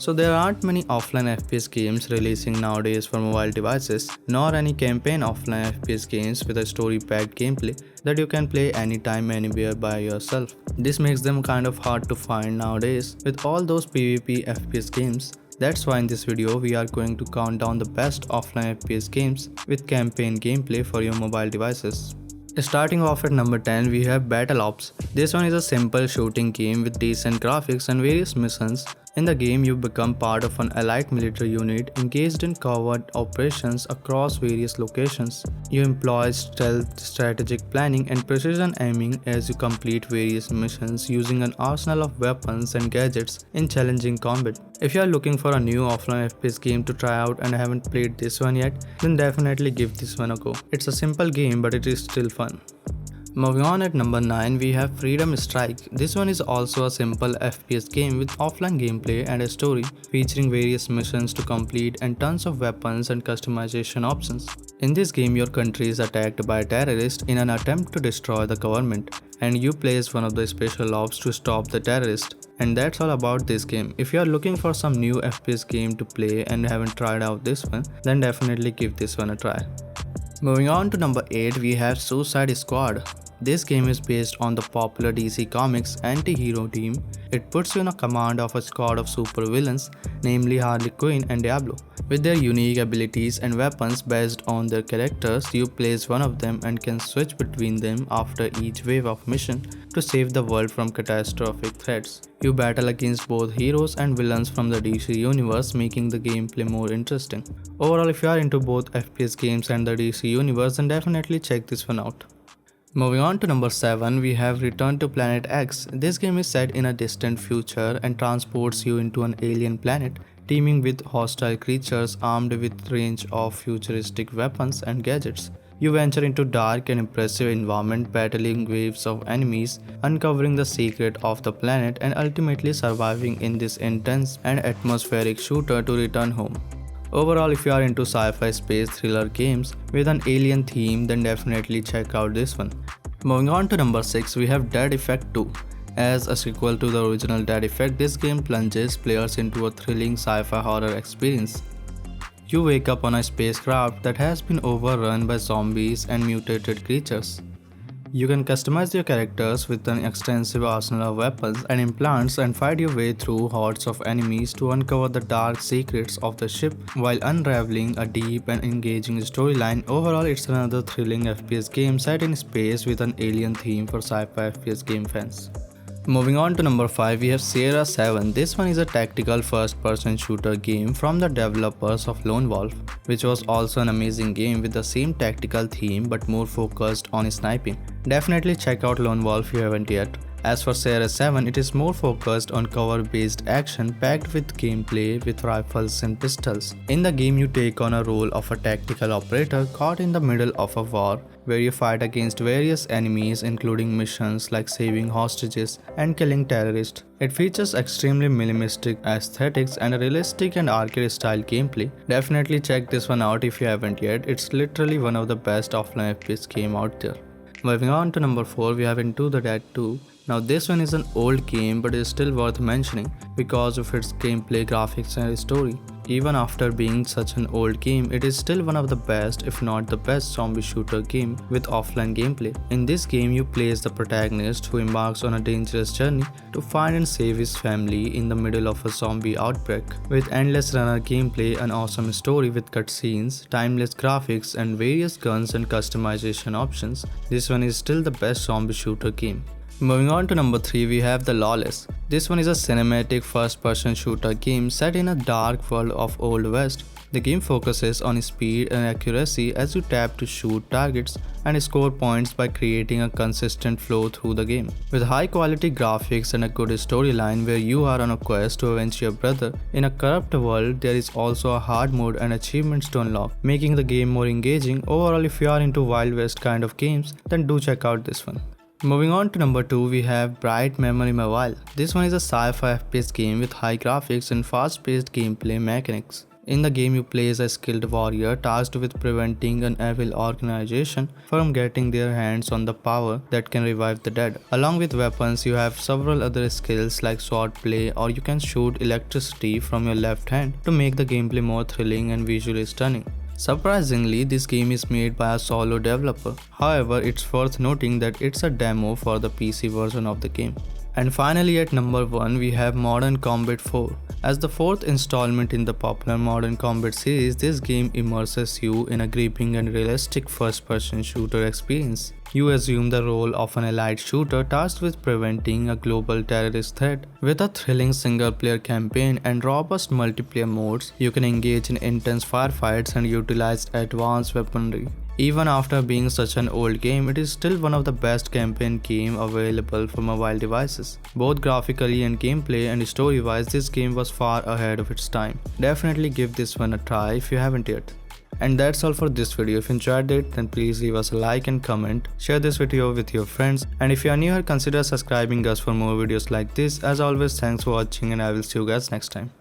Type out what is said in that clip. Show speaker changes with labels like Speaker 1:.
Speaker 1: So there aren't many offline FPS games releasing nowadays for mobile devices, nor any campaign offline FPS games with a story-packed gameplay that you can play anytime anywhere by yourself. This makes them kind of hard to find nowadays with all those PvP FPS games. That's why in this video we are going to count down the best offline FPS games with campaign gameplay for your mobile devices. Starting off at number 10, we have Battle Ops. This one is a simple shooting game with decent graphics and various missions. In the game, you become part of an elite military unit engaged in covert operations across various locations. You employ stealth, strategic planning, and precision aiming as you complete various missions using an arsenal of weapons and gadgets in challenging combat. If you are looking for a new offline FPS game to try out and haven't played this one yet, then definitely give this one a go. It's a simple game, but it is still fun. Moving on at number 9, we have Freedom Strike. This one is also a simple FPS game with offline gameplay and a story, featuring various missions to complete and tons of weapons and customization options. In this game, your country is attacked by terrorists in an attempt to destroy the government, and you play as one of the special ops to stop the terrorists. And that's all about this game. If you are looking for some new FPS game to play and haven't tried out this one, then definitely give this one a try. Moving on to number 8, we have Suicide Squad. This game is based on the popular DC Comics anti-hero team. It puts you in a command of a squad of supervillains, namely Harley Quinn and Diablo. With their unique abilities and weapons based on their characters, you play as one of them and can switch between them after each wave of mission to save the world from catastrophic threats. You battle against both heroes and villains from the DC universe, making the gameplay more interesting. Overall, if you are into both FPS games and the DC universe, then definitely check this one out. Moving on to number 7, we have Return to Planet X. This game is set in a distant future and transports you into an alien planet, teeming with hostile creatures armed with range of futuristic weapons and gadgets. You venture into dark and impressive environment, battling waves of enemies, uncovering the secret of the planet and ultimately surviving in this intense and atmospheric shooter to return home. Overall, if you are into sci-fi space thriller games with an alien theme, then definitely check out this one. Moving on to number 6, we have Dead Effect 2. As a sequel to the original Dead Effect, this game plunges players into a thrilling sci-fi horror experience. You wake up on a spacecraft that has been overrun by zombies and mutated creatures. You can customize your characters with an extensive arsenal of weapons and implants and fight your way through hordes of enemies to uncover the dark secrets of the ship while unraveling a deep and engaging storyline. Overall, it's another thrilling FPS game set in space with an alien theme for sci-fi FPS game fans. Moving on to number 5, we have Sierra 7. This one is a tactical first-person shooter game from the developers of Lone Wolf, which was also an amazing game with the same tactical theme but more focused on sniping. Definitely check out Lone Wolf if you haven't yet. As for Sierra 7, it is more focused on cover-based action packed with gameplay with rifles and pistols. In the game, you take on a role of a tactical operator caught in the middle of a war where you fight against various enemies, including missions like saving hostages and killing terrorists. It features extremely minimalistic aesthetics and a realistic and arcade-style gameplay. Definitely check this one out if you haven't yet. It's literally one of the best offline FPS game out there. Moving on to number 4, we have Into the Dead 2. Now this one is an old game but is still worth mentioning because of its gameplay, graphics and story. Even after being such an old game, it is still one of the best, if not the best, zombie shooter game with offline gameplay. In this game, you play as the protagonist who embarks on a dangerous journey to find and save his family in the middle of a zombie outbreak. With endless runner gameplay, an awesome story with cutscenes, timeless graphics and various guns and customization options, this one is still the best zombie shooter game. Moving on to number 3, we have The Lawless. This one is a cinematic first-person shooter game set in a dark world of Old West. The game focuses on speed and accuracy as you tap to shoot targets and score points by creating a consistent flow through the game. With high-quality graphics and a good storyline where you are on a quest to avenge your brother in a corrupt world, there is also a hard mode and achievements to unlock, making the game more engaging. Overall, if you are into Wild West kind of games, then do check out this one. Moving on to number 2, we have Bright Memory Mobile. This one is a sci-fi FPS game with high graphics and fast-paced gameplay mechanics. In the game, you play as a skilled warrior tasked with preventing an evil organization from getting their hands on the power that can revive the dead. Along with weapons, you have several other skills like swordplay, or you can shoot electricity from your left hand to make the gameplay more thrilling and visually stunning. Surprisingly, this game is made by a solo developer. However, it's worth noting that it's a demo for the PC version of the game. And finally, at number 1, we have Modern Combat 4. As the fourth installment in the popular Modern Combat series, this game immerses you in a gripping and realistic first-person shooter experience. You assume the role of an elite shooter tasked with preventing a global terrorist threat. With a thrilling single-player campaign and robust multiplayer modes, you can engage in intense firefights and utilize advanced weaponry. Even after being such an old game, it is still one of the best campaign games available for mobile devices. Both graphically and gameplay and story-wise, this game was far ahead of its time. Definitely give this one a try if you haven't yet. And that's all for this video. If you enjoyed it, then please leave us a like and comment. Share this video with your friends. And if you are new here, consider subscribing us for more videos like this. As always, thanks for watching and I will see you guys next time.